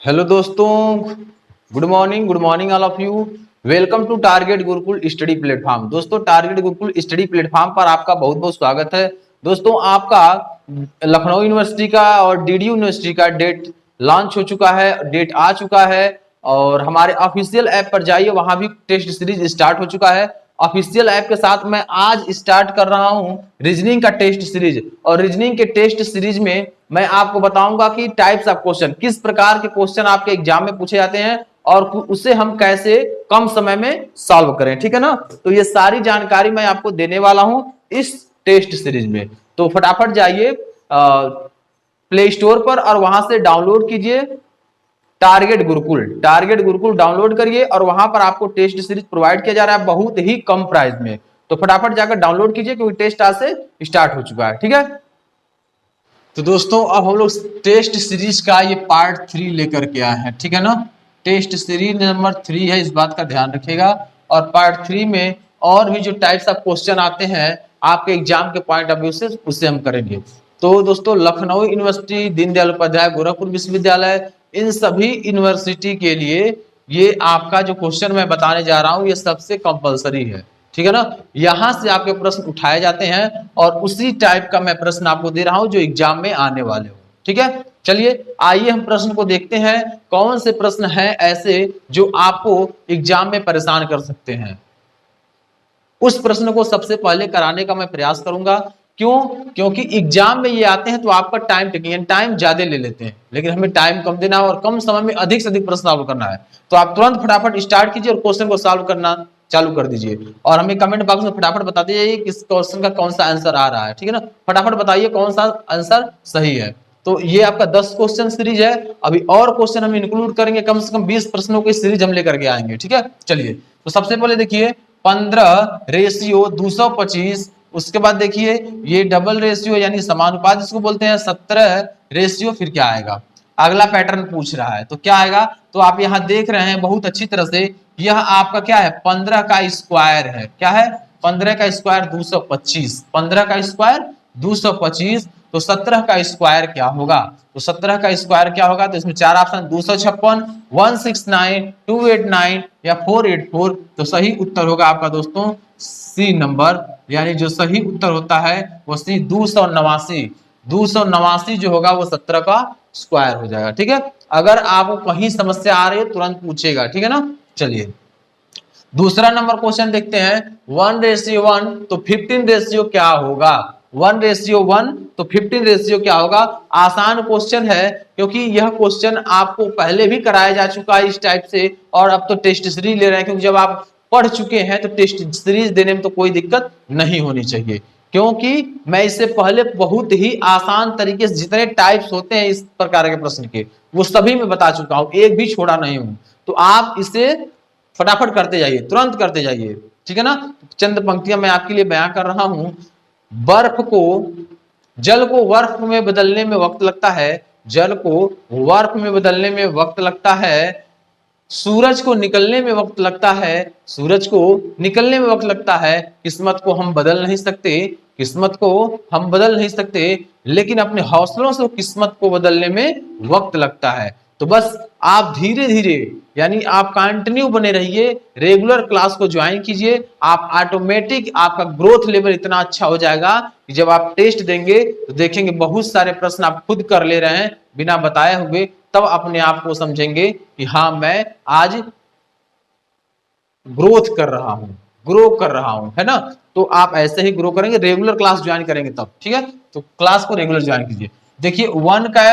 Hello दोस्तों, good morning all of you. Welcome to Target Gurukul Study Platform. दोस्तों, Target Gurukul Study Platform पर आपका बहुत बहुत स्वागत है। दोस्तों, आपका लखनऊ यूनिवर्सिटी का और डीडी यूनिवर्सिटी का डेट लॉन्च हो चुका है, डेट आ चुका है और हमारे ऑफिशियल ऐप पर जाइए, वहां भी टेस्ट सीरीज स्टार्ट हो चुका है। ऑफिशियल ऐप के साथ मैं आज स्टार्ट कर रहा हूं रीजनिंग का टेस्ट सीरीज, और रीजनिंग के टेस्ट सीरीज में मैं आपको बताऊंगा कि टाइप्स ऑफ क्वेश्चन, किस प्रकार के क्वेश्चन आपके एग्जाम में पूछे जाते हैं और उसे हम कैसे कम समय में सॉल्व करें। ठीक है ना? तो ये सारी जानकारी मैं आपको देने वाला हूं इस टेस्ट सीरीज में। तो फटाफट जाइए प्ले स्टोर पर और वहां से डाउनलोड कीजिए टारगेट गुरुकुल डाउनलोड करिए और वहां पर आपको टेस्ट सीरीज प्रोवाइड किया जा रहा है बहुत ही कम प्राइस में। तो फटाफट जाकर डाउनलोड कीजिए क्योंकि टेस्ट आज से स्टार्ट हो चुका है। ठीक है, तो दोस्तों अब हम लोग टेस्ट सीरीज का ये पार्ट 3 लेकर के आए हैं। ठीक है ना? टेस्ट सीरीज नंबर 3 है, इस बात का ध्यान रखिएगा। और पार्ट 3 में और भी जो टाइप्स ऑफ क्वेश्चन आते हैं आपके एग्जाम के पॉइंट ऑफ व्यू से, उससे हम करेंगे। तो दोस्तों, लखनऊ यूनिवर्सिटी, दीनदयाल उपाध्याय, गोरखपुर विश्वविद्यालय, इन सभी यूनिवर्सिटी के लिए ये आपका जो क्वेश्चन मैं बताने जा रहा हूं ये सबसे कंपलसरी है। ठीक है ना? यहां से आपके प्रश्न उठाए जाते हैं और उसी टाइप का मैं प्रश्न आपको दे रहा हूं जो एग्जाम में आने वाले हो। ठीक है, चलिए आइए हम प्रश्न को देखते हैं। कौन से प्रश्न हैं ऐसे जो आपको एग्जाम में परेशान कर सकते हैं, उस प्रश्न को सबसे पहले कराने का मैं प्रयास करूंगा। क्यों? क्योंकि एग्जाम में ये आते हैं तो आपका टाइम टेकिंग, टाइम ज्यादा ले लेते हैं, लेकिन हमें टाइम कम देना है और कम समय में अधिक से अधिक प्रश्न सॉल्व करना है। तो आप तुरंत फटाफट स्टार्ट कीजिए और क्वेश्चन को सॉल्व करना चालू कर दीजिए और हमें कमेंट बॉक्स में फटाफट बता दीजिए किस क्वेश्चन का कौन सा आंसर आ रहा है। ठीक है ना? फटाफट बताइए कौन सा आंसर सही है। तो ये आपका 10 क्वेश्चन सीरीज है। अभी और क्वेश्चन हम इंक्लूड करेंगे, कम से कम 20 प्रश्नों की सीरीज हम लेकर के आएंगे। ठीक है, चलिए तो सबसे पहले देखिए 15:225। उसके बाद देखिए ये डबल रेशियो यानी समानुपात जिसको बोलते हैं 17 फिर क्या आएगा? अगला पैटर्न पूछ रहा है तो क्या आएगा? तो आप यहां देख रहे हैं बहुत अच्छी तरह से, यह आपका क्या है? 15 का स्क्वायर है। क्या है? 15 का स्क्वायर 225। 15 का स्क्वायर 225। तो 17 का स्क्वायर क्या होगा? तो 17 का स्क्वायर क्या होगा? तो इसमें चार ऑप्शन 256, 169, 289 या 484। तो सही उत्तर होगा आपका दोस्तों सी नंबर, यानी जो सही उत्तर होता है वो सी 289। 289 जो होगा वो 17 का स्क्वायर हो जाएगा। ठीक है, अगर आपको कहीं समस्या आ रही है तुरंत पूछेगा। ठीक है ना? चलिए दूसरा नंबर क्वेश्चन देखते हैं। 1:1 तो 15 क्या होगा? 1:1 तो 15 क्या होगा? आसान क्वेश्चन है क्योंकि यह क्वेश्चन आपको पहले भी कराया जा चुका है इस टाइप से, और अब तो टेस्ट सीरीज ले रहे हैं क्योंकि जब आप पढ़ चुके हैं तो टेस्ट सीरीज देने में तो कोई दिक्कत नहीं होनी चाहिए। क्योंकि मैं इससे पहले बहुत ही आसान तरीके से जितने टाइप्स होते हैं इस प्रकार के प्रश्न के वो सभी मैं बता चुका हूं, एक भी छोड़ा नहीं हूं। तो आप इसे फटाफट करते जाइए, तुरंत करते जाइए। ठीक है ना? चंद पंक्तियां मैं आपके लिए बयां कर रहा हूं। जल को बर्फ में बदलने में वक्त लगता है, जल को बर्फ में बदलने में वक्त लगता है, सूरज को निकलने में वक्त लगता है, सूरज को निकलने में वक्त लगता है। किस्मत को हम बदल नहीं सकते, किस्मत को हम बदल नहीं सकते, लेकिन अपने हौसलों से किस्मत को बदलने में वक्त लगता है। तो बस आप धीरे धीरे यानी आप कंटिन्यू बने रहिए, रेगुलर क्लास को ज्वाइन कीजिए, आप ऑटोमेटिक आपका ग्रोथ लेवल इतना अच्छा हो जाएगा कि जब आप टेस्ट देंगे तो देखेंगे बहुत सारे प्रश्न आप खुद कर ले रहे हैं बिना बताए हुए, तब अपने आप को समझेंगे कि हाँ मैं आज ग्रोथ कर रहा हूं, ग्रो कर रहा हूं। है ना? तो आप ऐसे ही ग्रो करेंगे, रेगुलर क्लास ज्वाइन करेंगे तब। ठीक है, तो क्लास को रेगुलर ज्वाइन कीजिए। देखिए 1 का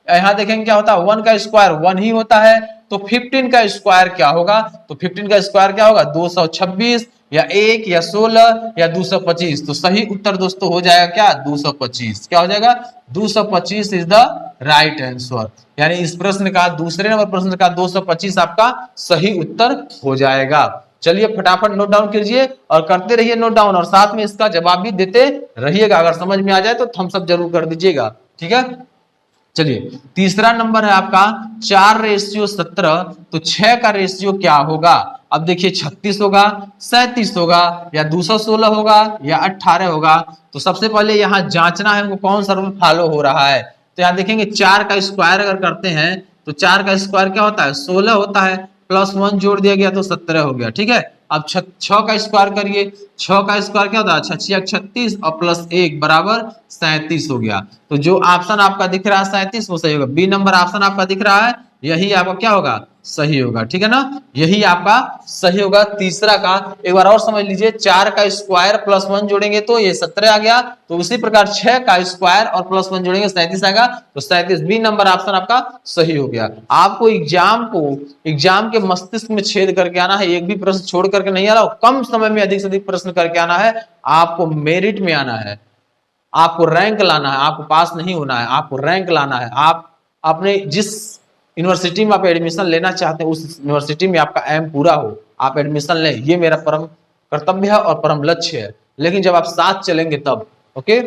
यहां देखेंगे क्या होता है, 1 का स्क्वायर 1 ही होता है। तो 15 का स्क्वायर क्या होगा? तो 15 का स्क्वायर क्या होगा? 226 या 1 या 16 या 225। तो सही उत्तर दोस्तों हो जाएगा क्या? 225। क्या हो जाएगा? 225 इज द राइट आंसर। यानी इस प्रश्न का, दूसरे नंबर प्रश्न का 225 आपका सही उत्तर हो जाएगा। चलिए फटाफट नोट डाउन कीजिए और करते रहिए नोट डाउन, और साथ में इसका जवाब भी देते रहिएगा। अगर समझ में आ जाए तो थम्स अप जरूर कर दीजिएगा। ठीक है, चलिए तीसरा नंबर है आपका 4:17। तो 6 का रेशियो क्या होगा? अब देखिए 36 होगा, 37 होगा या 216 होगा या 18 होगा। तो सबसे पहले यहां जांचना है वो कौन सा रूल फॉलो हो रहा है। तो यहां देखेंगे 4 का स्क्वायर अगर करते हैं तो 4 का स्क्वायर क्या होता है 16 होता है, प्लस 1 जोड़ दिया गया तो 17 हो गया। ठीक है, अब 6 का स्क्वायर करिए, 6 का स्क्वायर क्या होता है 6 36 और प्लस 1 बराबर 37 हो गया। तो जो ऑप्शन आपका दिख रहा है 37 वो सही होगा। बी नंबर ऑप्शन आपका दिख रहा है, यही आपका क्या होगा सही होगा। ठीक है ना, यही आपका सही होगा तीसरा का। एक बार और समझ लीजिए, 4 का स्क्वायर प्लस 1 जोड़ेंगे तो ये 17 आ गया, तो उसी प्रकार 6 का स्क्वायर और प्लस 1 जोड़ेंगे 37 आएगा, तो 37 बी नंबर ऑप्शन आपका सही हो गया। आपको एग्जाम के मस्तिष्क में छेद करके आना है, एक भी प्रश्न छोड़ करके नहीं आना, कम समय में अधिक से अधिक प्रश्न करके आना है। आपको मेरिट में आना है, आपको रैंक लाना है, आपको पास नहीं होना है, आपको रैंक लाना है। आप अपने जिस यूनिवर्सिटी में आप एडमिशन लेना चाहते हैं उस यूनिवर्सिटी में आपका एम पूरा हो, आप एडमिशन लें, ये मेरा परम कर्तव्य है और परम लक्ष्य है। लेकिन जब आप साथ चलेंगे तब। ओके,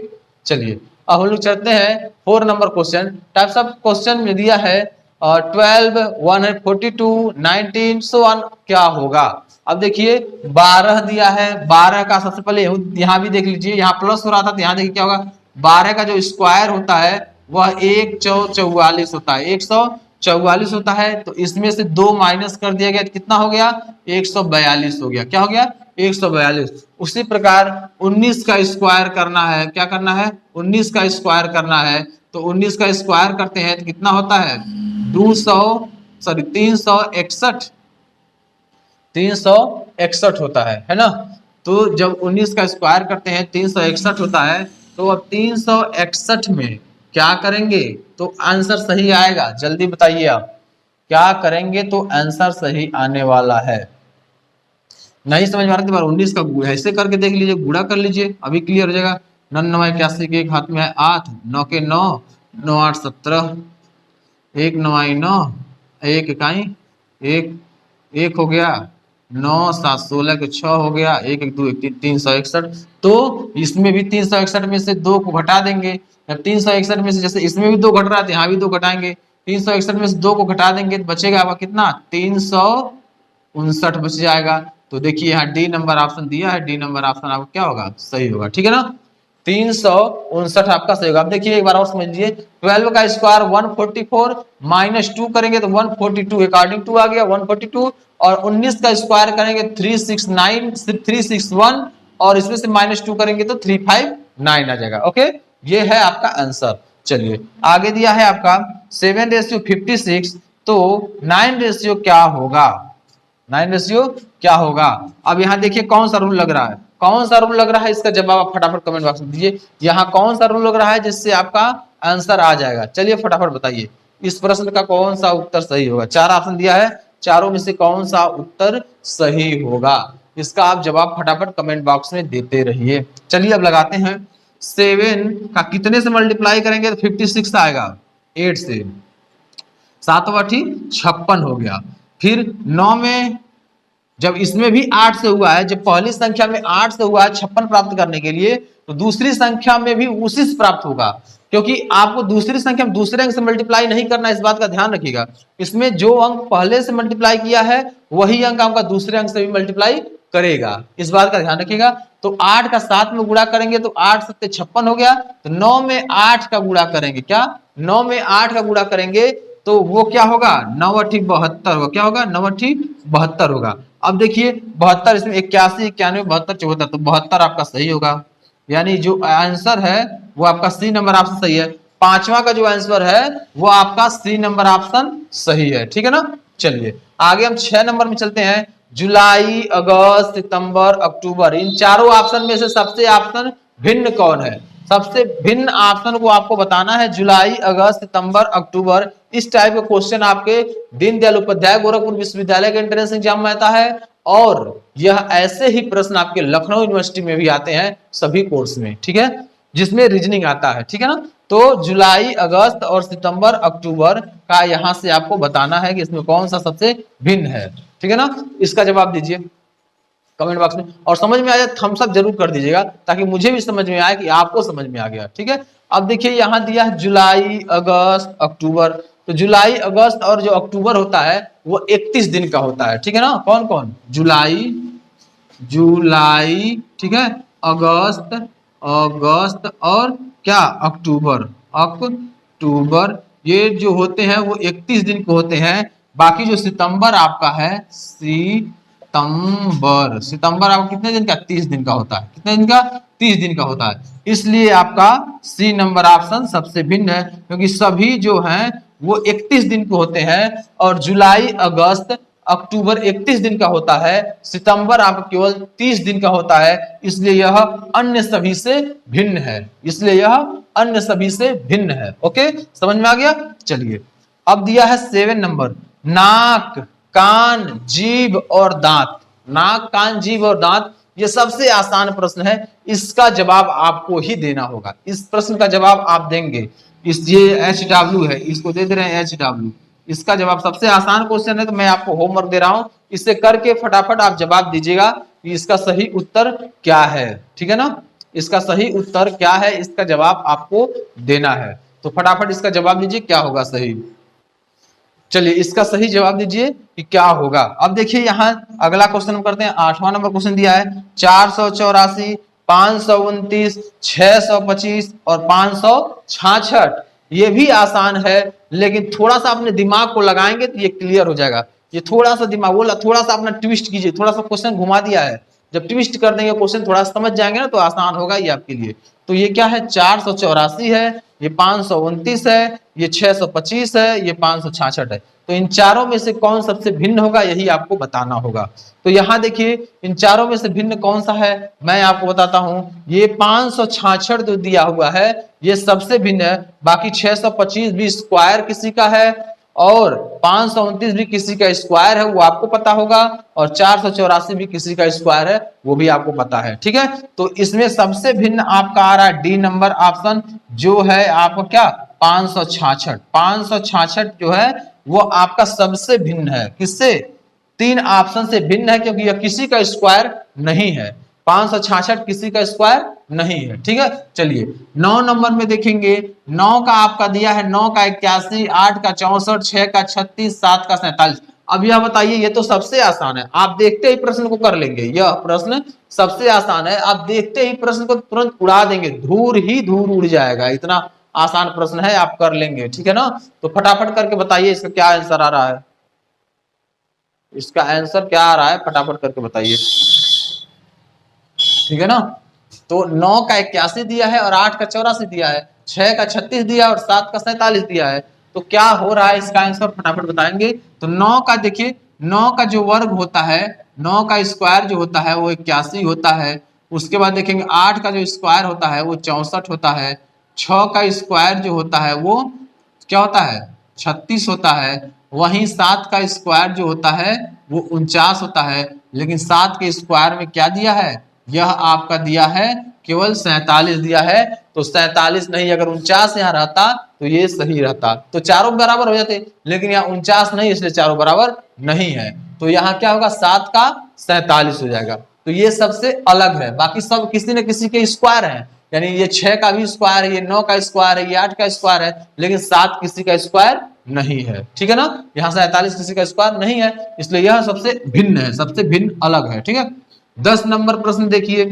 चलिए अब हम लोग चलते हैं 4 number question. Types of question में दिया है 12, 142, 19 सो ऑन, क्या होगा। अब देखिए 12 दिया है, 12 का सबसे पहले यहां भी देख लीजिए, यहाँ प्लस हो रहा था तो यहाँ देखिए क्या होगा, 12 का जो स्क्वायर होता है वह 144 होता है, 144 होता है। तो इसमें से 2 माइनस कर दिया गया तो कितना हो गया 142 हो गया। क्या हो गया 142। उसी प्रकार 19 का स्क्वायर करना है, क्या करना है 19 का स्क्वायर करना है, तो 19 का स्क्वायर करते हैं तो कितना होता है 361 होता है ना। तो जब 19 का स्क्वायर करते हैं 361 होता है, तो अब 361 में क्या करेंगे तो आंसर सही आएगा। जल्दी बताइए आप क्या करेंगे तो आंसर सही आने वाला है। नहीं समझ में आ रहा तो 19 का ऐसे करके देख लीजिए, गुणा कर लीजिए, अभी क्लियर हो जाएगा। 9 81 के एक हाथ में है 8, 9 के 9, 9 8 17, 1 9 9, 1 इकाई 1 1 हो गया, 9 7 16 के 6 हो गया, 1 1 2 1 361। तो इसमें भी 361 में से 2 को घटा देंगे। जब 361 में से जैसे इसमें भी 2 घट रहा है यहाँ भी 2 घटाएंगे, 361 में से 2 को घटा देंगे तो बचेगा आपका कितना 359 बच जाएगा। तो देखिए यहाँ डी नंबर ऑप्शन दिया है, डी नंबर ऑप्शन आपका क्या होगा सही होगा। ठीक है ना, 359 आपका सही होगा। अब देखिए एक बार और समझ लीजिए, 12 का स्क्वायर 144 माइनस 2 करेंगे तो 142 अकॉर्डिंग टू आ गया 142, और 19 का स्क्वायर करेंगे 361 और इसमें से माइनस 2 करेंगे तो 359 आ जाएगा। ओके, ये है आपका आंसर। चलिए आगे दिया है आपका 7:56, तो 9 क्या होगा, 9 क्या होगा। अब यहाँ देखिए कौन सा रूल लग रहा है, कौन सा रूल लग रहा है, इसका जवाब आप फटाफट कमेंट बॉक्स में दीजिए। यहाँ कौन सा रूल लग रहा है जिससे आपका आंसर आ जाएगा, चलिए फटाफट बताइए इस प्रश्न का कौन सा उत्तर सही होगा। 4 ऑप्शन दिया है, चारों में से कौन सा उत्तर सही होगा, इसका आप जवाब फटाफट कमेंट बॉक्स में देते रहिए। चलिए अब लगाते हैं 7 का कितने से मल्टीप्लाई करेंगे तो 56 आएगा, 8 से, 7 8 56 हो गया। फिर 9 में जब इसमें भी 8 से हुआ है, जब पहली संख्या में 8 से हुआ है 56 प्राप्त करने के लिए, तो दूसरी संख्या में भी उसी से प्राप्त होगा, क्योंकि आपको दूसरी संख्या में दूसरे अंक से मल्टीप्लाई नहीं करना, इस बात का ध्यान रखिएगा। इसमें जो अंक पहले से मल्टीप्लाई किया है वही अंक आपका दूसरे अंक से भी मल्टीप्लाई करेगा, इस बात का ध्यान रखिएगा। तो 8 का 7 में गुणा करेंगे तो 8 7 56 हो गया, तो 9 में 8 का गुणा करेंगे, क्या 9 में 8 का गुणा करेंगे तो वो क्या होगा 9 8 72 होगा, क्या होगा 9 8 72 होगा। अब देखिए 72, इसमें 81 91 72 74, तो 72 आपका सही होगा, यानी जो आंसर है वो आपका सी नंबर ऑप्शन सही है। पांचवा का जो आंसर है वो आपका सी नंबर ऑप्शन सही है। ठीक है ना, चलिए आगे हम 6 नंबर में चलते हैं। जुलाई अगस्त सितंबर अक्टूबर, इन चारों ऑप्शन में से सबसे ऑप्शन भिन्न कौन है, सबसे भिन्न ऑप्शन को आपको बताना है। जुलाई अगस्त सितंबर अक्टूबर, इस टाइप के क्वेश्चन आपके दीनदयाल उपाध्याय गोरखपुर विश्वविद्यालय के एंट्रेंस एग्जाम में आता है, और यह ऐसे ही प्रश्न आपके लखनऊ यूनिवर्सिटी में भी आते हैं सभी कोर्स में। ठीक है, जिसमें रीजनिंग आता है। ठीक है ना, तो जुलाई अगस्त और सितंबर अक्टूबर का यहां से आपको बताना है कि इसमें कौन सा सबसे भिन्न है। ठीक है ना, इसका जवाब दीजिए कमेंट बॉक्स में, और समझ में आ जाए थम्स अप जरूर कर दीजिएगा ताकि मुझे भी समझ में आए कि आपको समझ में आ गया। ठीक है, अब देखिए यहां दिया है जुलाई अगस्त अक्टूबर, तो जुलाई अगस्त और जो अक्टूबर होता है वो 31 दिन का होता है। ठीक है ना, कौन कौन जुलाई, ठीक है, अगस्त और क्या अक्टूबर, ये जो होते हैं वो 31 दिन के होते हैं। बाकी जो सितंबर आपका है, सितंबर आपका कितने दिन का, 30 दिन का होता है। कितने दिन का, 30 दिन का होता है। इसलिए आपका सी नंबर ऑप्शन सबसे भिन्न है, क्योंकि सभी जो हैं वो 31 दिन के होते हैं और जुलाई अगस्त अक्टूबर 31 दिन का होता है, सितंबर आपका केवल 30 दिन का होता है। इसलिए यह अन्य सभी से भिन्न है, इसलिए यह अन्य सभी से भिन्न है। ओके, समझ में आ गया। चलिए अब दिया है 7 नंबर, नाक, कान, जीभ और दांत। नाक, कान, जीभ और दांत, ये सबसे आसान प्रश्न है, इसका जवाब आपको ही देना होगा। इस प्रश्न का जवाब आप देंगे। ये HW है, इसको दे रहे हैं HW। इसका जवाब सबसे आसान क्वेश्चन है, तो मैं आपको होमवर्क दे रहा हूं, इसे करके फटाफट आप जवाब दीजिएगा कि इसका सही उत्तर क्या है। ठीक है ना, इसका सही उत्तर क्या है, इसका जवाब आपको देना है। तो फटाफट इसका जवाब दीजिए, क्या होगा सही। चलिए इसका सही जवाब दीजिए कि क्या होगा। अब देखिए यहाँ अगला क्वेश्चन हम करते हैं। 8वां नंबर क्वेश्चन दिया है 484, 529, 625 और 566। ये भी आसान है, लेकिन थोड़ा सा अपने दिमाग को लगाएंगे तो ये क्लियर हो जाएगा। ये थोड़ा सा दिमाग बोला, थोड़ा सा अपना ट्विस्ट कीजिए, थोड़ा सा क्वेश्चन घुमा दिया है। जब ट्विस्ट कर देंगे क्वेश्चन, थोड़ा समझ जाएंगे ना, तो आसान होगा ये आपके लिए। तो ये क्या है, 484 है, ये 529 है, ये 625 है, ये 566 है। तो इन चारों में से कौन सबसे भिन्न होगा, यही आपको बताना होगा। तो यहाँ देखिए इन चारों में से भिन्न कौन सा है, मैं आपको बताता हूं। ये 566 जो दिया हुआ है ये सबसे भिन्न है। बाकी 625 भी स्क्वायर किसी का है और 529 भी किसी का स्क्वायर है, वो आपको पता होगा, और 484 भी किसी का स्क्वायर है, वो भी आपको पता है। ठीक है, तो इसमें सबसे भिन्न आपका आ रहा है डी नंबर ऑप्शन, जो है आपका क्या, 566। 566 जो है वो आपका सबसे भिन्न है। किससे, 3 ऑप्शन से भिन्न है, क्योंकि यह किसी का स्क्वायर नहीं है। 566 किसी का स्क्वायर नहीं है। ठीक है, चलिए 9 नंबर में देखेंगे। 9 का आपका दिया है 9 का 81, 8 का 64, 6 का 36, 7 का 47। अब यह बताइए, ये तो सबसे आसान है, आप देखते ही प्रश्न को कर लेंगे। यह प्रश्न सबसे आसान है, आप देखते ही प्रश्न को तुरंत उड़ा देंगे, धूर ही धूर उड़ जाएगा, इतना आसान प्रश्न है, आप कर लेंगे। ठीक है ना, तो फटाफट करके बताइए इसका क्या आंसर आ रहा है। इसका आंसर क्या आ रहा है, फटाफट करके बताइए। ठीक है ना, तो 9 का 81 दिया है और 8 का 84 दिया है, 6 का 36 दिया और 7 का 47 दिया है। तो क्या हो रहा है इसका आंसर, फटाफट बताएंगे। तो 9 का देखिए, 9 का जो वर्ग होता है, 9 का स्क्वायर जो होता है वो 81 होता है। उसके बाद देखेंगे 8 का जो स्क्वायर होता है वो 64 होता है। 6 का स्क्वायर जो होता है वो क्या होता है, 36 होता है। वहीं 7 का स्क्वायर जो होता है वो 49 होता है। लेकिन 7 के स्क्वायर में क्या दिया है, यह आपका दिया है केवल 47 दिया है। तो 47 नहीं, अगर 49 यहाँ रहता तो ये सही रहता, तो चारों बराबर हो जाते, लेकिन यहाँ 49 नहीं, इसलिए चारों बराबर नहीं है। तो यहाँ क्या होगा, 7 का 47 हो जाएगा। तो ये सबसे अलग है, बाकी सब किसी न किसी के स्क्वायर है। यानी ये 6 का भी स्क्वायर है, ये 9 का स्क्वायर है, ये 8 का स्क्वायर है, लेकिन 7 किसी का स्क्वायर नहीं है। ठीक है ना, यहाँ 47 किसी का स्क्वायर नहीं है, इसलिए यह सबसे भिन्न है, सबसे भिन्न अलग है। ठीक है, 10 नंबर प्रश्न देखिए।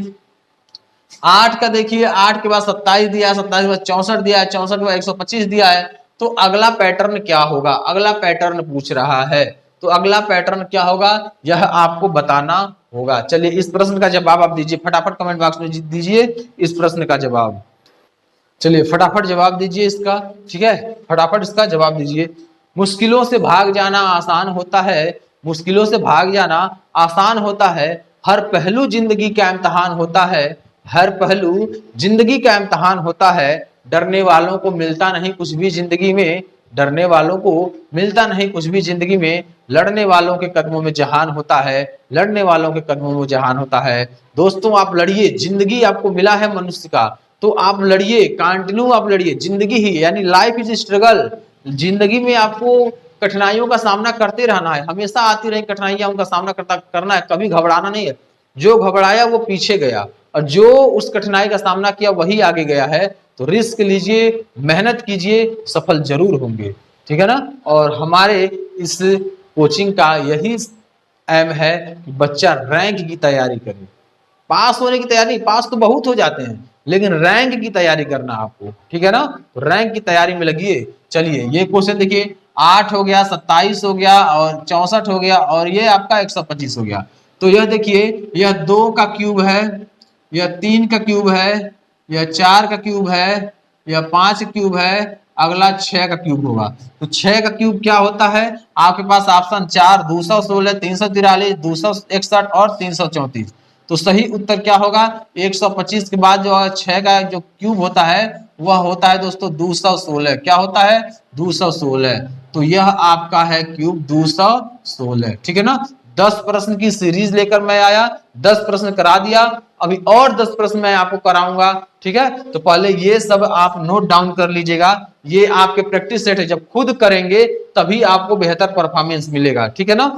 8 का देखिए, 8 के बाद 27 दिया है, 27 के बाद 64 दिया है, 64 के बाद 125 दिया है। तो अगला पैटर्न क्या होगा, अगला पैटर्न पूछ रहा है, तो अगला पैटर्न क्या होगा यह आपको बताना होगा। चलिए इस प्रश्न का जवाब आप दीजिए, फटाफट कमेंट बॉक्स में दीजिए इस प्रश्न का जवाब। चलिए फटाफट जवाब दीजिए इसका। ठीक है, फटाफट इसका जवाब दीजिए। मुश्किलों से भाग जाना आसान होता है, मुश्किलों से भाग जाना आसान होता है, हर पहलू जिंदगी का इम्तिहान होता है, हर पहलू जिंदगी का इम्तिहान होता है। डरने वालों को मिलता नहीं कुछ भी जिंदगी में, डरने वालों को मिलता नहीं कुछ भी जिंदगी में, लड़ने वालों के कदमों में जहान होता है, लड़ने वालों के कदमों में जहान होता है। दोस्तों आप लड़िए, जिंदगी आपको मिला है मनुष्य का, तो आप लड़िए, कंटिन्यू आप लड़िए। जिंदगी ही यानी लाइफ इज स्ट्रगल, जिंदगी में आपको कठिनाइयों का सामना करते रहना है, हमेशा आती रही कठिनाइयां, उनका सामना करना है, कभी घबराना नहीं है। जो घबराया वो पीछे गया, और जो उस कठिनाई का सामना किया वही आगे गया है। तो रिस्क लीजिए, मेहनत कीजिए, सफल जरूर होंगे। ठीक है ना, और हमारे इस कोचिंग का यही एम है कि बच्चा रैंक की तैयारी करे, पास होने की तैयारी। पास तो बहुत हो जाते हैं, लेकिन रैंक की तैयारी करना आपको, ठीक है ना। तो रैंक की तैयारी में लगिए। चलिए ये क्वेश्चन देखिए, 8 हो गया, 27 हो गया और 64 हो गया और ये आपका 125 हो गया। तो यह देखिए, यह 2 का क्यूब है, यह 3 का क्यूब है, यह 4 का क्यूब है, यह 5 क्यूब है, अगला 6 का क्यूब होगा। तो 6 का क्यूब क्या होता है आपके पास ऑप्शन 4, 216, 343, 261 और 334। तो सही उत्तर क्या होगा, 125 के बाद जो 6 का जो क्यूब होता है वह होता है दोस्तों 216। क्या होता है, 216। तो यह आपका है क्यूब 216, ठीक है ना। 10 प्रश्न की सीरीज लेकर मैं आया, 10 प्रश्न करा दिया, अभी और 10 प्रश्न मैं आपको कराऊंगा, ठीक है। तो पहले ये सब आप नोट डाउन कर लीजिएगा, ये आपके प्रैक्टिस सेट है, जब खुद करेंगे तभी आपको बेहतर परफॉर्मेंस मिलेगा, ठीक है ना।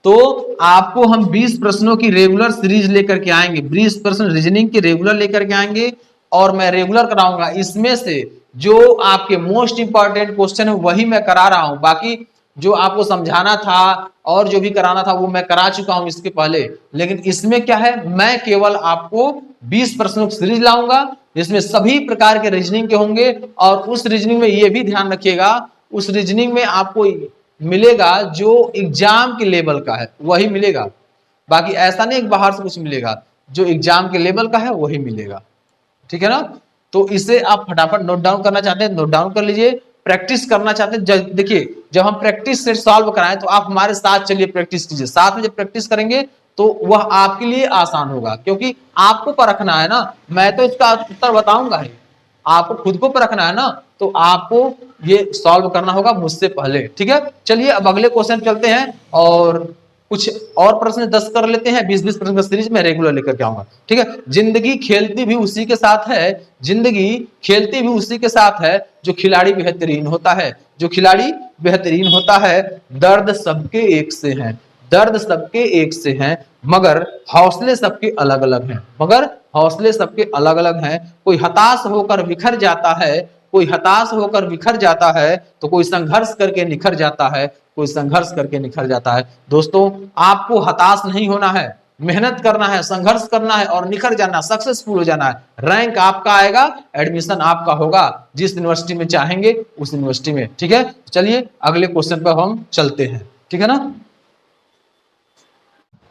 तो आपको हम 20 प्रश्नों की रेगुलर सीरीज लेकर के आएंगे, 20 प्रश्न रीजनिंग के रेगुलर लेकर के आएंगे और मैं रेगुलर कराऊंगा। इसमें से जो आपके मोस्ट इंपॉर्टेंट क्वेश्चन है वही मैं करा रहा हूं, बाकी जो आपको समझाना था और जो भी कराना था वो मैं करा चुका हूं इसके पहले। लेकिन इसमें क्या है, मैं केवल आपको 20 प्रश्नों की सीरीज लाऊंगा जिसमें सभी प्रकार के रीजनिंग के होंगे। और उस रीजनिंग में ये भी ध्यान रखिएगा, उस रीजनिंग में आपको मिलेगा जो एग्जाम के लेवल का है वही मिलेगा, बाकी ऐसा नहीं बाहर से कुछ मिलेगा, जो एग्जाम के लेवल का है वही मिलेगा, ठीक है ना। तो इसे आप फटाफट नोट डाउन करना चाहते हैं नोट डाउन कर लीजिए, प्रैक्टिस करना चाहते हैं देखिए, जब हम प्रैक्टिस से सॉल्व कराएं तो आप हमारे साथ चलिए प्रैक्टिस कीजिए, साथ में जब प्रैक्टिस करेंगे तो वह आपके लिए आसान होगा, क्योंकि आपको परखना है ना, मैं तो इसका उत्तर बताऊंगा ही, आपको खुद को परखना है ना, तो आपको ये सॉल्व करना होगा मुझसे पहले, ठीक है। चलिए अब अगले क्वेश्चन चलते हैं और कुछ और प्रश्न 10 कर लेते हैं, 20-20 प्रश्न का सीरीज में रेगुलर लेकर के आऊंगा, ठीक है। जिंदगी खेलती भी उसी के साथ है, जिंदगी खेलती भी उसी के साथ है जो खिलाड़ी बेहतरीन होता है, जो खिलाड़ी बेहतरीन होता है। दर्द सबके एक से हैं, दर्द सबके एक से हैं, मगर हौसले सबके अलग अलग हैं, मगर हौसले सबके अलग अलग हैं। कोई हताश होकर बिखर जाता है, कोई हताश होकर बिखर जाता है, तो कोई संघर्ष करके निखर जाता है, कोई संघर्ष करके निखर जाता है। दोस्तों आपको हताश नहीं होना है, मेहनत करना है, संघर्ष करना है और निखर जाना, सक्सेसफुल हो जाना है। रैंक आपका आएगा, एडमिशन आपका होगा, जिस यूनिवर्सिटी में चाहेंगे उस यूनिवर्सिटी में, ठीक है। चलिए अगले क्वेश्चन पर हम चलते हैं, ठीक है ना।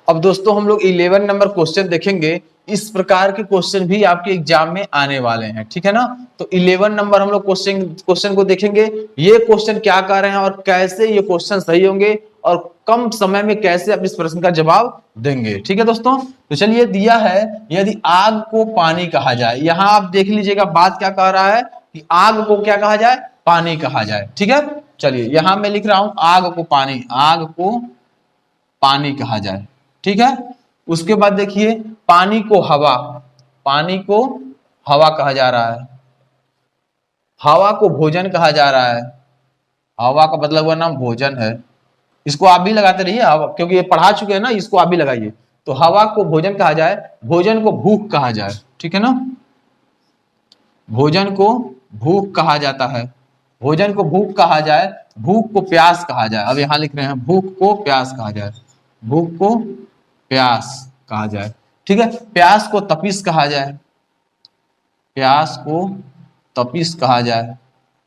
अब दोस्तों हम लोग 11 नंबर क्वेश्चन देखेंगे, इस प्रकार के क्वेश्चन भी आपके एग्जाम में आने वाले हैं, ठीक है ना। तो 11 नंबर हम लोग क्वेश्चन को देखेंगे, ये क्वेश्चन क्या कर रहे हैं और कैसे ये क्वेश्चन सही होंगे और कम समय में कैसे आप इस प्रश्न का जवाब देंगे, ठीक है दोस्तों। तो चलिए दिया है, यदि आग को पानी कहा जाए, यहां आप देख लीजिएगा बात क्या कह रहा है कि आग को क्या कहा जाए, पानी कहा जाए, ठीक है। चलिए यहां मैं लिख रहा हूं आग को पानी, आग को पानी कहा जाए, ठीक है। उसके बाद देखिए पानी को हवा, पानी को हवा कहा जा रहा है, हवा को भोजन कहा जा रहा है, हवा का मतलब हुआ नाम भोजन है, इसको आप भी लगाते रहिए क्योंकि ये पढ़ा चुके हैं ना, इसको आप भी लगाइए। तो हवा को भोजन कहा जाए, भोजन को भूख कहा जाए, ठीक है ना, भोजन को भूख कहा जाता है, भोजन को भूख कहा जाए, भूख को प्यास कहा जाए। अब यहां लिख रहे हैं भूख को प्यास कहा जाए, भूख को प्यास कहा जाए, ठीक है। प्यास को तपिश कहा जाए, प्यास को तपिश कहा जाए,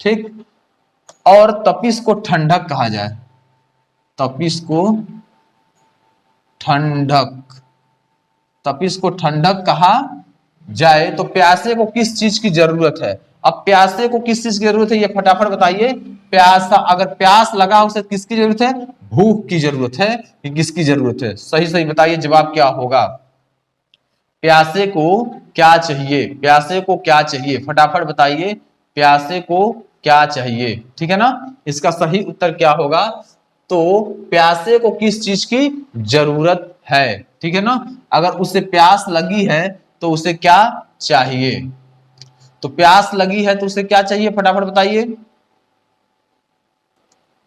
ठीक। और तपिश को ठंडक कहा जाए, तपिश को ठंडक, तपिश को ठंडक कहा जाए। तो प्यासे को किस चीज की जरूरत है, अब प्यासे को किस चीज की जरूरत है ये फटाफट बताइए। प्यासा, अगर प्यास लगा उसे किसकी जरूरत है, भूख की जरूरत है कि किसकी जरूरत है, सही सही बताइए जवाब क्या होगा। प्यासे को क्या चाहिए, प्यासे को क्या चाहिए, फटाफट बताइए, प्यासे को क्या चाहिए, ठीक है ना। इसका सही उत्तर क्या होगा, तो प्यासे को किस चीज की जरूरत है, ठीक है ना। अगर उसे प्यास लगी है तो उसे क्या चाहिए, तो प्यास लगी है तो उसे क्या चाहिए फटाफट बताइए,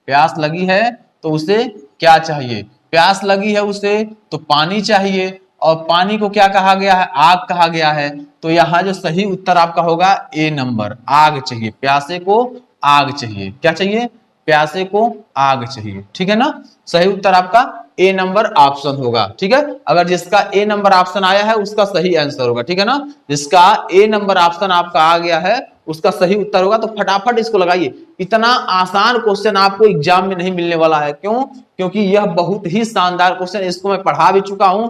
प्यास लगी है तो उसे क्या चाहिए, प्यास लगी है उसे तो पानी चाहिए, और पानी को क्या कहा गया है, आग कहा गया है। तो यहां जो सही उत्तर आपका होगा ए नंबर, आग चाहिए, प्यासे को आग चाहिए, क्या चाहिए, प्यासे को आग चाहिए, ठीक है ना। सही उत्तर आपका ए नंबर ऑप्शन होगा। ठीक है, अगर जिसका ए नंबर ऑप्शन आया है उसका सही आंसर होगा। ठीक है ना, जिसका ए नंबर ऑप्शन आपका आ गया है उसका सही उत्तर होगा। तो फटाफट इसको लगाइए। इतना आसान क्वेश्चन आपको एग्जाम में नहीं मिलने वाला है। क्यों? क्योंकि यह बहुत ही शानदार क्वेश्चन, इसको मैं पढ़ा भी चुका हूं,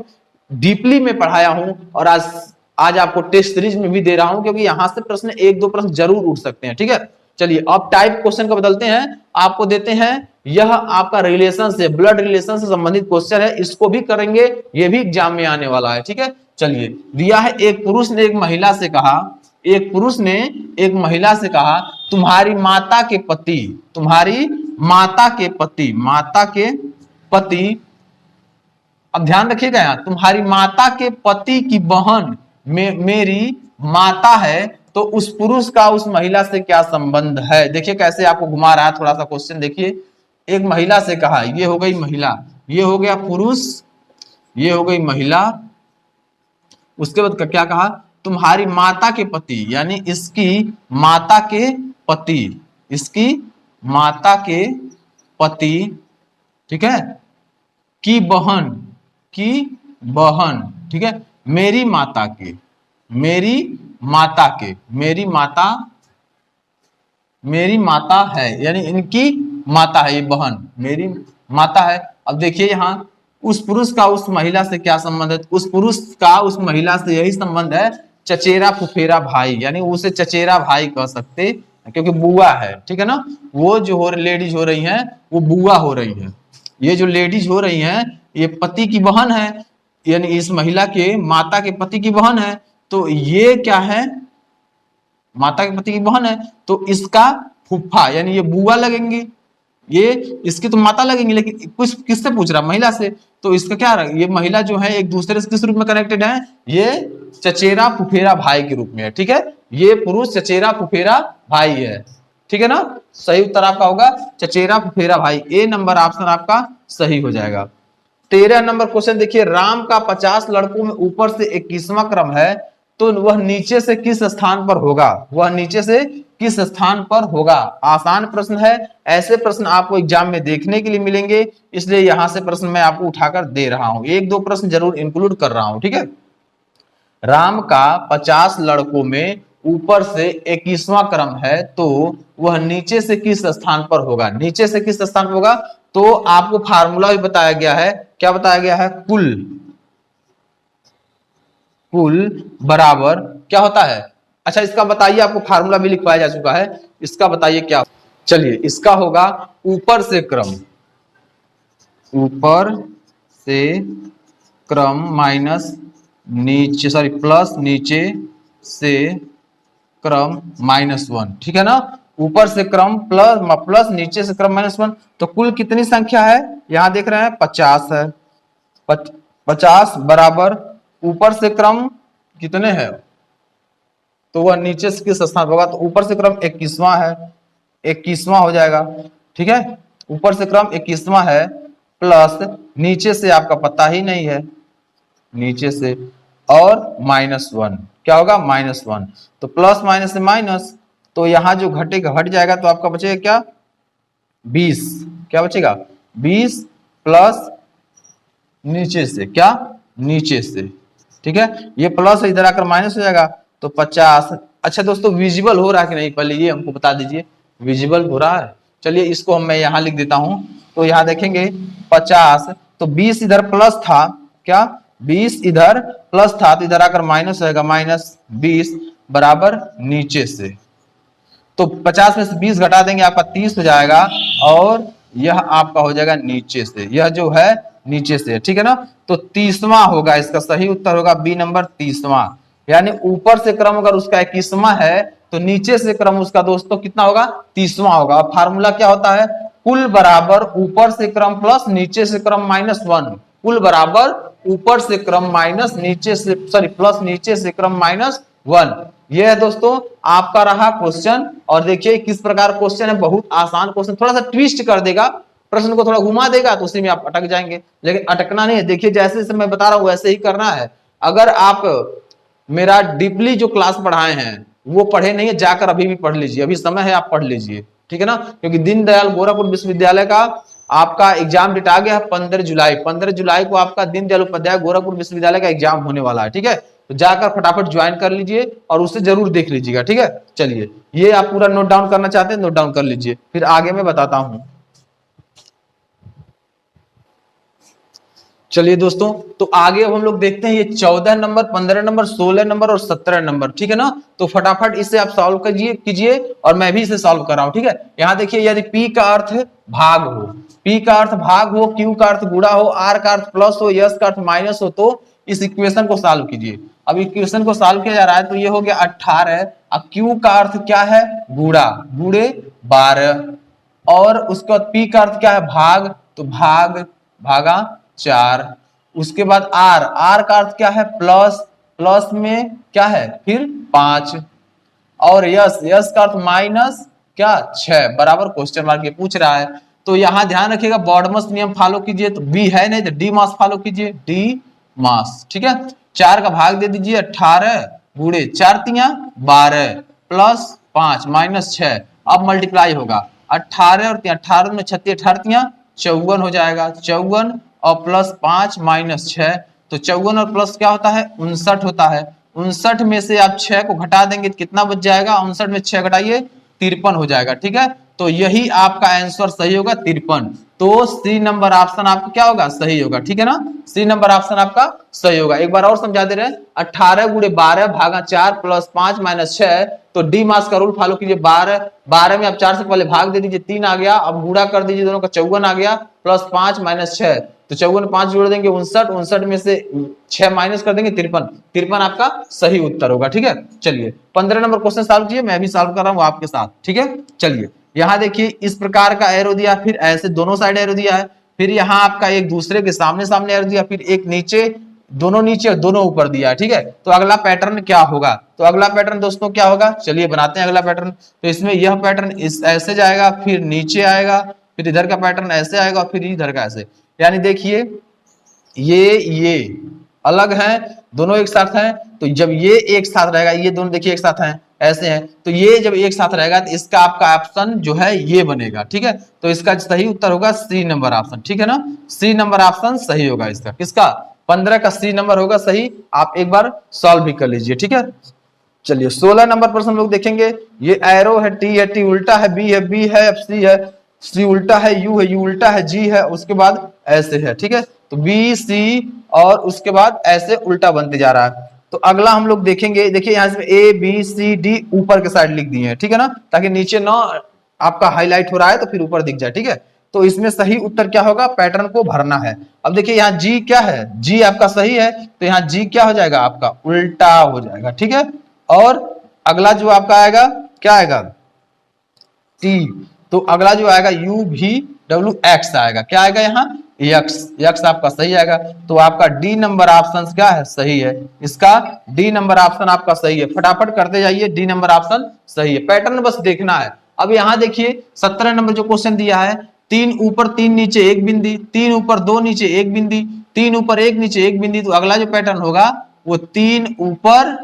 डीपली में पढ़ाया हूं, और आज आपको टेस्ट सीरीज में भी दे रहा हूं, क्योंकि यहां से प्रश्न एक दो प्रश्न जरूर उठ सकते हैं। ठीक है, चलिए अब टाइप क्वेश्चन को बदलते हैं, आपको देते हैं, यह आपका रिलेशन से, ब्लड रिलेशन से संबंधित क्वेश्चन है, इसको भी करेंगे, ये भी एग्जाम में आने वाला है। ठीक है, चलिए दिया है, एक पुरुष ने एक महिला से कहा, एक पुरुष ने एक महिला से कहा, तुम्हारी माता के पति, तुम्हारी माता के पति, माता के पति, अब ध्यान रखिएगा यहाँ, तुम्हारी माता के पति की बहन मेरी माता है, तो उस पुरुष का उस महिला से क्या संबंध है? देखिए कैसे आपको घुमा रहा है थोड़ा सा क्वेश्चन। देखिए, एक महिला से कहा, ये हो गई महिला, ये हो गया पुरुष, ये हो गई महिला, उसके बाद क्या कहा? तुम्हारी माता के पति, यानी इसकी माता के पति, इसकी माता के पति, ठीक है, की बहन, की बहन, ठीक है, मेरी माता के, मेरी माता के, मेरी माता, मेरी माता है, यानी इनकी माता है, ये बहन मेरी माता है। अब देखिए यहां, उस पुरुष का उस महिला से क्या संबंध है? उस पुरुष का उस महिला से यही संबंध है, चचेरा फुफेरा भाई, यानी उसे चचेरा भाई कह सकते, क्योंकि बुआ है। ठीक है ना, वो जो लेडीज हो रही हैं वो बुआ हो रही है, ये जो लेडीज हो रही हैं ये पति की बहन है, यानी इस महिला के माता के पति की बहन है, तो ये क्या है? माता के पति की बहन है, तो इसका फूफा, यानी ये बुआ लगेंगी, ये इसकी तो माता लगेंगी, लेकिन कुछ किससे पूछ रहा? महिला से, तो इसका क्या? ये महिला जो है एक दूसरे से किस रूप में कनेक्टेड है? ये चचेरा फुफेरा भाई के रूप में है। ठीक है, ये पुरुष चचेरा फुफेरा भाई है। ठीक है ना, सही उत्तर आपका होगा चचेरा फुफेरा भाई, ए नंबर ऑप्शन आपका सही हो जाएगा। 13 नंबर क्वेश्चन देखिए, राम का 50 लड़कों में ऊपर से 21वां क्रम है, तो वह नीचे से किस स्थान पर होगा? वह नीचे से किस स्थान पर होगा? आसान प्रश्न है, ऐसे प्रश्न आपको एग्जाम में देखने के लिए मिलेंगे, इसलिए यहां से प्रश्न मैं आपको उठाकर दे रहा हूं, एक दो प्रश्न जरूर इंक्लूड कर रहा हूं। ठीक है, राम का 50 लड़कों में ऊपर से 21वां क्रम है, तो वह नीचे से किस स्थान पर होगा? नीचे से किस स्थान पर होगा? तो आपको फार्मूला भी बताया गया है, क्या बताया गया है? कुल, कुल बराबर क्या होता है? अच्छा इसका बताइए, आपको फार्मूला भी लिखवाया जा चुका है, इसका बताइए क्या? चलिए इसका होगा ऊपर से क्रम, ऊपर से क्रम माइनस नीचे, सॉरी प्लस नीचे से क्रम -1। ठीक है ना, ऊपर से क्रम प्लस नीचे से क्रम -1, तो कुल कितनी संख्या है? यहां देख रहे हैं 50 है, 50 बराबर ऊपर से क्रम कितने हैं, तो वह नीचे से किस स्थान पर होगा? तो ऊपर से क्रम 21वां है, 21वां हो जाएगा। ठीक है, ऊपर से क्रम 21वां है, प्लस नीचे से आपका पता ही नहीं है, नीचे से, और -1, क्या होगा? -1, तो प्लस माइनस से माइनस, तो यहां जो घटेगा हट जाएगा, तो आपका बचेगा क्या? 20, क्या बचेगा? 20 प्लस नीचे से क्या? नीचे से। ठीक है, ये प्लस इधर आकर माइनस हो जाएगा, तो 50। अच्छा दोस्तों, विजिबल हो रहा है कि नहीं, पहले ये हमको बता दीजिए, विजिबल हो रहा है? चलिए इसको मैं यहां लिख देता हूं, तो यहां देखेंगे 50, तो 20 इधर प्लस था, क्या? 20 इधर प्लस था, तो इधर आकर माइनस होगा, -20 बराबर नीचे से, तो 50 में से 20 घटा देंगे, आपका 30 हो जाएगा, और यह आपका हो जाएगा नीचे से, यह जो है नीचे से। ठीक है ना, तो 30वां होगा, इसका सही उत्तर होगा बी नंबर 30वां, यानी ऊपर से क्रम अगर उसका 21वां है, तो नीचे से क्रम उसका दोस्तों कितना होगा? 30वां होगा। फार्मूला क्या होता है? कुल बराबर ऊपर से क्रम प्लस नीचे से क्रम -1, कुल बराबर ऊपर से क्रम माइनस नीचे से, सॉरी प्लस नीचे से क्रम -1। यह है दोस्तों आपका रहा क्वेश्चन, और देखिए किस प्रकार क्वेश्चन है, बहुत आसान क्वेश्चन, थोड़ा सा ट्विस्ट कर देगा, प्रश्न को थोड़ा घुमा देगा, तो उसी में आप अटक जाएंगे, लेकिन अटकना नहीं है। देखिए जैसे जैसे मैं बता रहा हूं वैसे ही करना है। अगर आप मेरा डीपली जो क्लास पढ़ाए हैं वो पढ़े नहीं है, जाकर अभी भी पढ़ लीजिए, अभी समय है, आप पढ़ लीजिए। ठीक है ना, क्योंकि दीनदयाल गोरखपुर विश्वविद्यालय का आपका एग्जाम डेट आ गया है 15 जुलाई। 15 जुलाई को आपका दीनदयाल उपाध्याय गोरखपुर विश्वविद्यालय का एग्जाम होने वाला है। ठीक है, तो जाकर फटाफट ज्वाइन कर लीजिए और उसे जरूर देख लीजिएगा। ठीक है, चलिए ये आप पूरा नोट डाउन करना चाहते हैं, नोट डाउन कर लीजिए, फिर आगे मैं बताता हूं। चलिए दोस्तों, तो आगे अब हम लोग देखते हैं ये 14 नंबर, 15 नंबर, 16 नंबर और 17 नंबर। ठीक है ना, तो फटाफट इसे आप सॉल्व कीजिए और मैं भी इसे सॉल्व कर रहा हूं। ठीक है, यहां देखिए, यदि P का अर्थ भाग हो, P का अर्थ भाग हो, Q का अर्थ गुणा हो, R का अर्थ प्लस हो, S का अर्थ माइनस हो, तो इस इक्वेशन को सॉल्व कीजिए। अब इक्वेशन को सॉल्व किया जा रहा है, तो ये हो गया 18। अब Q का अर्थ क्या है, गुणा, गुणे 12, और उसके बाद P का अर्थ क्या है, भाग, तो भाग भागा 4। उसके बाद R, R का अर्थ क्या है, प्लस, प्लस में क्या है फिर 5, और यस, यस का अर्थ माइनस क्या 6, बराबर क्वेश्चन मार्क ये पूछ रहा है। तो यहां ध्यान रखिएगा, बॉडमस नियम फॉलो कीजिए, तो बी है नहीं तो डी मास फॉलो कीजिए, डी मास। ठीक है, 4 का भाग दे दीजिए, 18 गुणे 4 तिया 12 प्लस 5 माइनस 6, अब मल्टीप्लाई होगा 18 और 18 में 36, 18 तिया 54 हो जाएगा, 54 और प्लस 5 माइनस 6, तो 54 और प्लस क्या होता है, 59 होता है। 59 में से आप 6 को घटा देंगे तो कितना बच जाएगा, 59 में 6 घटाइए 53 हो जाएगा। ठीक है, तो यही आपका आंसर सही होगा, 53। तो सी नंबर ऑप्शन आपका क्या होगा, सही होगा। ठीक है ना, सी नंबर ऑप्शन आपका सही होगा। एक बार और समझा दे रहे हैं, 18 गुणे 12 भागा 4 प्लस 5 माइनस 6, तो डी मास का रूल फॉलो कीजिए। 12 में आप 4 से पहले भाग दे दीजिए, 3 आ गया, अब गुणा कर दीजिए दोनों का, 54 आ गया, प्लस 5 माइनस 6, तो 54 5 जोड़ देंगे 59, 59 में से 6 माइनस कर देंगे 53, 53 आपका सही उत्तर होगा। ठीक है, चलिए 15 नंबर क्वेश्चन सॉल्व कीजिए, मैं भी सॉल्व कर रहा हूं आपके साथ। ठीक है, चलिए यहां देखिए, इस प्रकार का एरो दिया, फिर ऐसे दोनों साइड एरो दिया है, फिर यहाँ आपका एक दूसरे के सामने सामने एरो दिया, फिर एक नीचे, दोनों नीचे और दोनों ऊपर दिया है। ठीक है, तो अगला पैटर्न क्या होगा, तो अगला पैटर्न दोस्तों क्या होगा, चलिए बनाते हैं अगला पैटर्न। तो इसमें यह पैटर्न इस ऐसे जाएगा, फिर नीचे आएगा, फिर इधर का पैटर्न ऐसे आएगा, फिर इधर का ऐसे, यानी देखिए ये अलग हैं, दोनों एक साथ हैं, तो जब ये एक साथ रहेगा, ये दोनों देखिए एक साथ हैं, ऐसे हैं, तो ये जब एक साथ रहेगा तो इसका आपका ऑप्शन जो है ये बनेगा। ठीक है, तो इसका सही उत्तर होगा सी नंबर ऑप्शन। ठीक है ना, सी नंबर ऑप्शन सही होगा इसका, किसका, 15 का सी नंबर होगा सही। आप एक बार सॉल्व भी कर लीजिए। ठीक है, चलिए 16 नंबर प्रश्न लोग देखेंगे। ये एरो है, टी है, टी उल्टा है, बी है, बी है, सी है, सी उल्टा है, यू है, यू उल्टा है, जी है, उसके बाद ऐसे है। ठीक है, तो बी सी और उसके बाद ऐसे उल्टा बनते जा रहा है। तो अगला हम लोग देखेंगे, देखिए यहाँ से ए बी सी डी ऊपर के साइड लिख दिए हैं। ठीक है ना, ताकि नीचे ना आपका हाईलाइट हो रहा है तो फिर ऊपर दिख जाए। ठीक है, तो इसमें सही उत्तर क्या होगा, पैटर्न को भरना है। अब देखिए यहाँ जी क्या है, जी आपका सही है, तो यहाँ जी क्या हो जाएगा, आपका उल्टा हो जाएगा। ठीक है, और अगला जो आपका आएगा क्या आएगा, टी, तो अगला जो आएगा यू भी डब्ल्यू एक्स आएगा, क्या आएगा यहाँ एक्स, एक्स आपका सही आएगा। तो आपका डी नंबर ऑप्शन क्या है, सही है, इसका डी नंबर ऑप्शन आपका सही है। फटाफट करते जाइए, डी नंबर ऑप्शन सही है, पैटर्न बस देखना है। अब यहाँ देखिए 17 नंबर जो क्वेश्चन दिया है, 3 ऊपर 3 नीचे एक बिंदी, 3 ऊपर 2 नीचे एक बिंदी, 3 ऊपर 1 नीचे एक बिंदी, तो अगला जो पैटर्न होगा वो 3 ऊपर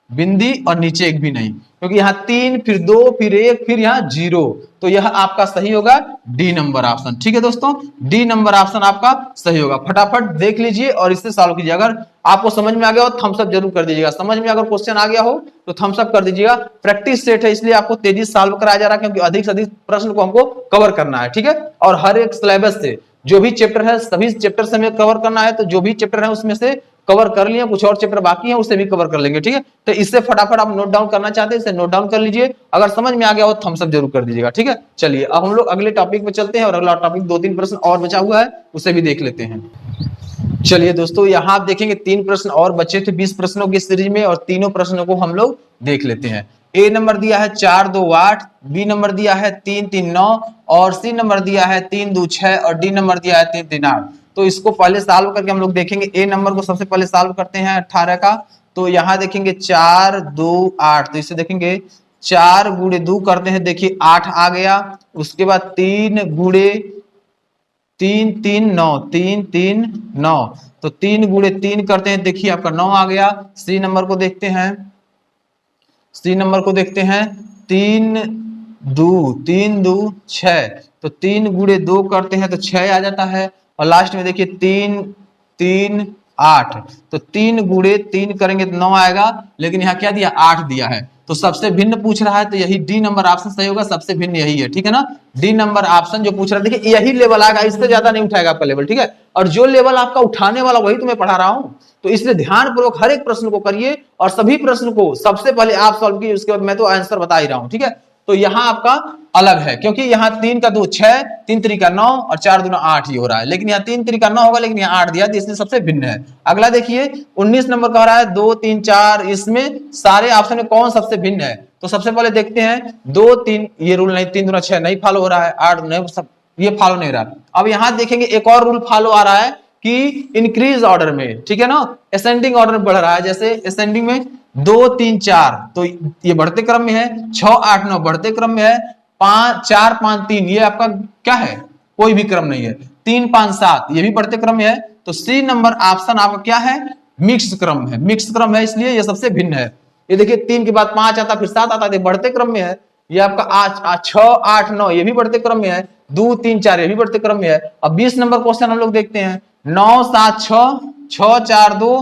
बिंदी और नीचे एक भी नहीं, क्योंकि यहाँ 3 फिर 2 फिर 1 फिर यहाँ 0, तो यह आपका सही होगा डी नंबर ऑप्शन। ठीक है दोस्तों, डी नंबर ऑप्शन आपका सही होगा। फटाफट देख लीजिए और इससे सॉल्व कीजिए। अगर आपको समझ में आ गया हो थम्स अप जरूर कर दीजिएगा, समझ में अगर क्वेश्चन आ गया हो तो थम्स अप कर दीजिएगा। प्रैक्टिस सेट है, इसलिए आपको तेजी से सॉल्व कराया जा रहा है, क्योंकि अधिक से अधिक प्रश्न को हमको कवर करना है। ठीक है, और हर एक सिलेबस से जो भी चैप्टर है सभी चैप्टर से हमें कवर करना है, तो जो भी चैप्टर है उसमें से कवर कर लिए, कुछ और चैप्टर बाकी है उसे भी कवर कर लेंगे। ठीक है, तो इससे फटाफट आप नोट डाउन करना चाहते हैं इसे नोट डाउन कर लीजिए, अगर समझ में आ गया हो थम्स अप जरूर कर दीजिएगा। ठीक है, चलिए अब हम लोग अगले टॉपिक पे चलते हैं, और अगला टॉपिक 2-3 प्रश्न और बचा हुआ है उसे भी देख लेते हैं। चलिए दोस्तों, यहाँ आप देखेंगे 3 प्रश्न और बचे थे 20 प्रश्नों की सीरीज में, और तीनों प्रश्नों को हम लोग देख लेते हैं। ए नंबर दिया है 4 2 8, बी नंबर दिया है 3 3 9, और सी नंबर दिया है 3 2 6, और डी नंबर दिया है 3 3 8। तो इसको पहले सॉल्व करके हम लोग देखेंगे। ए नंबर को सबसे पहले सॉल्व करते हैं 18 का, तो यहाँ देखेंगे 4 2 8, तो इसे देखेंगे 4 गुणे 2 करते हैं, देखिए 8 आ गया। उसके बाद 3 गुणे 3 3 9, 3 3 9, तो 3 गुणे 3 करते हैं, देखिए आपका 9 आ गया। सी नंबर को देखते हैं, सी नंबर को देखते हैं, 3 2 6, तो 3 गुणे 2 करते हैं तो 6 आ जाता है, और लास्ट में देखिए 3 3 8, तो 3 गुणे 3 करेंगे तो 9 आएगा, लेकिन यहाँ क्या दिया 8 दिया है। तो सबसे भिन्न पूछ रहा है तो यही डी नंबर ऑप्शन सही होगा, सबसे भिन्न यही है, ठीक है ना। डी नंबर ऑप्शन जो पूछ रहा है, देखिए यही लेवल आएगा, इससे ज्यादा नहीं उठाएगा आपका लेवल, ठीक है। और जो लेवल आपका उठाने वाला वही तुम्हें पढ़ा रहा हूं, तो इसलिए ध्यानपूर्वक हर एक प्रश्न को करिए और सभी प्रश्न को सबसे पहले आप सॉल्व कीजिए, उसके बाद मैं तो आंसर बता ही रहा हूं, ठीक है। तो यहाँ आपका अलग है, क्योंकि यहाँ 3 का 2 6, 3 3 का 9 और 4 दूना 8 ही हो रहा है, लेकिन यहाँ 3 3 का 9 होगा, लेकिन यहाँ 8 दिया, इसलिए सबसे भिन्न है। अगला देखिए 19 नंबर का हो रहा है 2 3 4, इसमें सारे ऑप्शन में कौन सबसे भिन्न है। तो सबसे पहले देखते हैं 2 3, ये रूल नहीं, 3 दूना 6 नहीं फॉलो हो रहा है, 8 नहीं, सब ये फॉलो नहीं रहा। अब यहाँ देखेंगे एक और रूल फॉलो आ रहा है कि इंक्रीज ऑर्डर में, ठीक है ना, असेंडिंग ऑर्डर में बढ़ रहा है। जैसे असेंडिंग में 2 3 4 तो ये बढ़ते क्रम में है, 6 8 9 बढ़ते क्रम में है, 5 4 5 3 ये आपका क्या है, कोई भी क्रम नहीं है, 3 5 7 ये भी बढ़ते क्रम में है। तो सी नंबर ऑप्शन आपका क्या है, मिक्स क्रम है, मिक्स क्रम है, इसलिए ये सबसे भिन्न है। ये देखिए 3 के बाद 5 आता, फिर 7 आता, ये बढ़ते क्रम में है। ये आपका 6 8 9 ये भी बढ़ते क्रम में है, 2 3 4 ये भी बढ़ते क्रम में है। अब 20 नंबर क्वेश्चन हम लोग देखते हैं, 9 7 6 6 4 2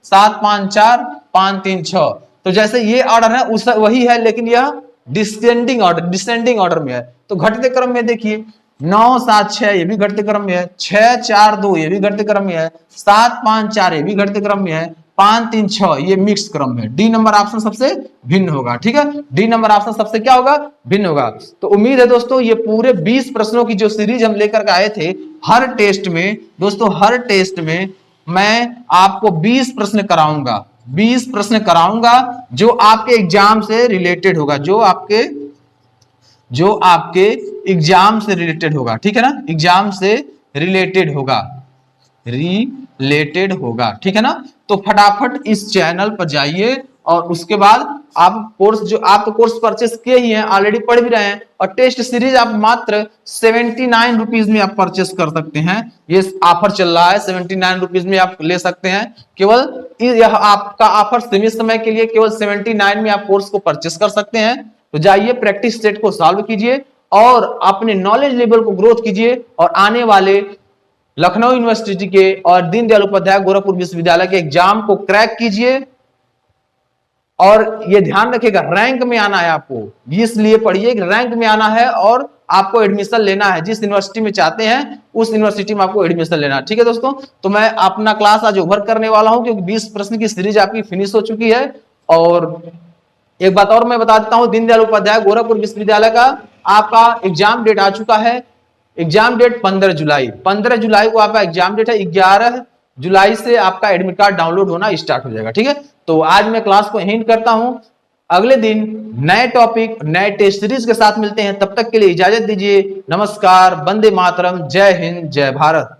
7 5 4 5 3 6, तो जैसे ये ऑर्डर है उस वही है, लेकिन यह डिसेंडिंग ऑर्डर में है। तो घटते क्रम में देखिए 9 7 6 ये भी घटते क्रम में है, 6 4 2 ये भी घटते क्रम में है, 7 5 4 ये भी घटते क्रम में है, 5 3 6 ये मिक्स क्रम में। डी नंबर ऑप्शन सबसे भिन्न होगा, ठीक है, डी नंबर ऑप्शन सबसे क्या होगा, भिन्न होगा। तो उम्मीद है दोस्तों ये पूरे 20 प्रश्नों की जो सीरीज हम लेकर के आए थे, हर टेस्ट में दोस्तों, हर टेस्ट में मैं आपको 20 प्रश्न कराऊंगा, 20 प्रश्न कराऊंगा जो आपके एग्जाम से रिलेटेड होगा, जो आपके एग्जाम से रिलेटेड होगा, ठीक है ना, एग्जाम से रिलेटेड होगा, ठीक है ना। तो फटाफट इस चैनल पर जाइए और उसके बाद आप कोर्स, जो आप तो कोर्स परचेस किए ही हैं, ऑलरेडी पढ़ भी रहे हैं, और टेस्ट सीरीज आप मात्र 79 रुपीज में आप परचेस कर सकते हैं। ये ऑफर चल रहा है, 79 रुपीज में आप ले सकते हैं, केवल यह आपका ऑफर सीमित समय के लिए, केवल 79 में आप कोर्स को परचेस कर सकते हैं। तो जाइए प्रैक्टिस सेट को सॉल्व कीजिए और अपने नॉलेज लेवल को ग्रोथ कीजिए, और आने वाले लखनऊ यूनिवर्सिटी के और दीनदयाल उपाध्याय गोरखपुर विश्वविद्यालय के एग्जाम को क्रैक कीजिए। और ये ध्यान रखिएगा रैंक में आना है आपको, इसलिए पढ़िए कि रैंक में आना है और आपको एडमिशन लेना है, जिस यूनिवर्सिटी में चाहते हैं उस यूनिवर्सिटी में आपको एडमिशन लेना है, ठीक है दोस्तों। तो मैं अपना क्लास आज ओवर करने वाला हूं, क्योंकि 20 प्रश्न की सीरीज आपकी फिनिश हो चुकी है। और एक बात और मैं बता देता हूं, दीनदयाल उपाध्याय गोरखपुर विश्वविद्यालय का आपका एग्जाम डेट आ चुका है। एग्जाम डेट 15 जुलाई, 15 जुलाई को आपका एग्जाम डेट है। 11 जुलाई से आपका एडमिट कार्ड डाउनलोड होना स्टार्ट हो जाएगा, ठीक है। तो आज मैं क्लास को एंड करता हूं, अगले दिन नए टॉपिक, नए टेस्ट सीरीज के साथ मिलते हैं, तब तक के लिए इजाजत दीजिए। नमस्कार, वंदे मातरम, जय हिंद, जय भारत।